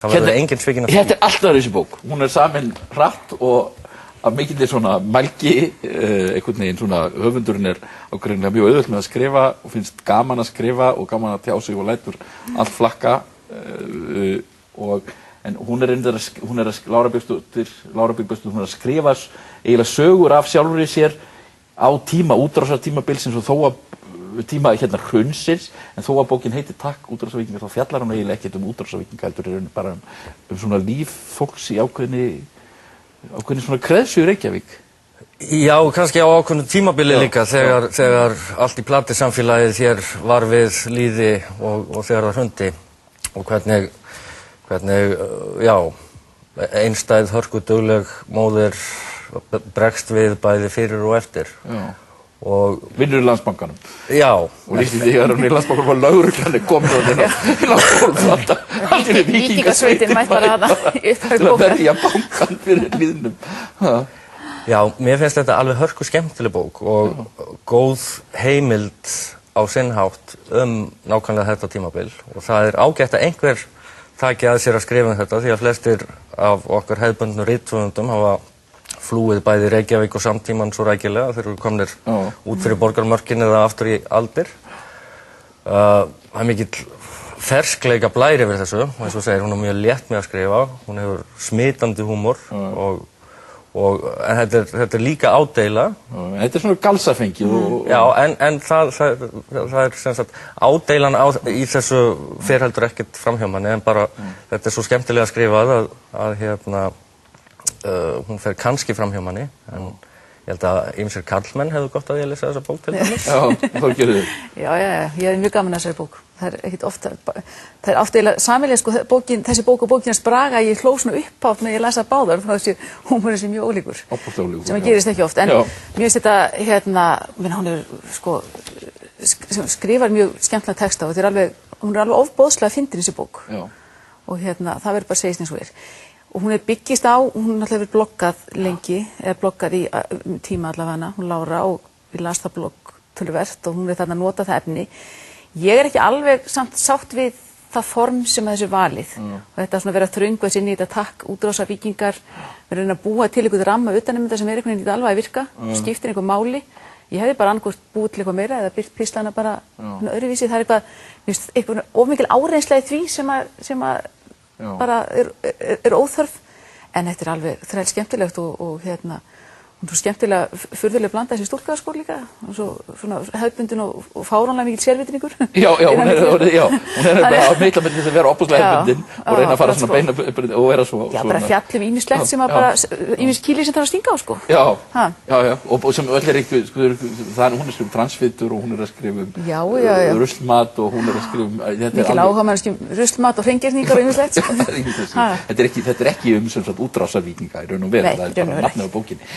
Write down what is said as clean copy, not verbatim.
Það verður engin svikin af því. Þetta alltaf þessi bók. Hún samin hratt og af mikilli svona mælgi, einhvern veginn svona höfundurinn ákveðinlega mjög auðvelt með að skrifa og finnst gaman að skrifa og gaman að tjá sig og lætur allt flakka en hún Lára Björnsdóttir, hún að skrifa eiginlega sögur af sjálfri sér á tíma útrásartímabilsins og þó að tíma hrunsins, en þó að bókin heitir Takk útrásarvíkingar, þá fjallar hún eiginlega ekkert útrásarvíkinga, heldur bara svona líf fólks í ákveðinni svona kreðsu í Reykjavík. Já, kannski á ákveðnu tímabili líka þegar allt í plati samfélagið hér var við lýði og þegar það hrundi og hvernig einstæð hörkudugleg móðir bregst við bæði fyrir og eftir. Og vinnur í Landsbankanum. Já. Og líkti því að hún í Landsbankanum var lögreglan komin á þennan allir víkingasveitin mætt bara hana til að verja bankan fyrir líðnum. Já, mér finnst þetta alveg hörku skemmtileg bók og góð heimild á sinn hátt nákvæmlega þetta tímabil og það ágætt að einhver taki að sér að skrifa þetta því að flestir af okkar hefðbundnu rithöfundum hafa flúið bæði Reykjavík og samtímann svo rækilega þegar við komnir út fyrir borgarmörkin eða aftur í aldir. Það mikill ferskleika blæri yfir þessu og eins og segir, hún mjög létt með að skrifa, hún hefur smitandi húmor en þetta líka ádeila. Þetta svona galsafengið. Já, en það sem sagt ádeilan í þessu fer heldur ekkert framhjá manni en bara þetta svo skemmtilega skrifað að hún fer kannski fram hjá manni, en ég held að ýmsir karlmenn hefðu gott að ég lesa þessa bók til dæmis. Já, þá gerir þið. Já, ég hef mjög gaman að þessari bók. Það ekkert ofta, það oft eiginlega sameiginlega, sko, þessi bók og bókin hans Braga, ég hló svona upphátt með ég lesa báðar, þá þessi húmurinn sé mjög ólíkur. Sem að gerist ekki oft, en mér finnst þetta, hún sko, skrifar mjög skemmtilega texta og hún alveg ofboðslega fyndin þessi bók. Og það verður bara að segja eins og Og hún byggist á, hún náttúrulega verið bloggað lengi, eða bloggað í tíma allavega, hún Lára, og við las það blogg töluvert og hún þarna að nota það efni. Ég ekki alveg samt sátt við það form sem þessu valið. Og þetta svona verið að þröngva sér inn í þetta Takk útrásarvíkingar, verið að búa til einhvern ramma utan þetta sem einhvern veginn alveg að virka, skiptir einhver máli. Ég hefði bara annað búið til eitthvað meira eða byrt pislana bara öðruvísi. Það eitthvað of mikil áreynsla í því sem að bara óþörf, en þetta alveg þræl skemmtilegt og hún svo skemmtilega furðulega blanda þessi stúlka sko líka, og svo svona hefðbundin og fáránlega mikil sérvitringur. Já, hún bara að meitla með þess að vera opuslega hefðbundin og reyna að fara svona beina og vera svo. Já, bara fjallum ýmislegt sem að bara ýmis kýli sem þarf að stinga á sko. Já, og sem öll ekki, hún skrifa transfitur og hún að skrifa ruslmat og hún að skrifa mikil áhuga ruslmat og hreingerningar og ýmislegt. Þetta er ekki sem sagt útrásarvíkinga í raun og veru, það bara nafnið á bókinni.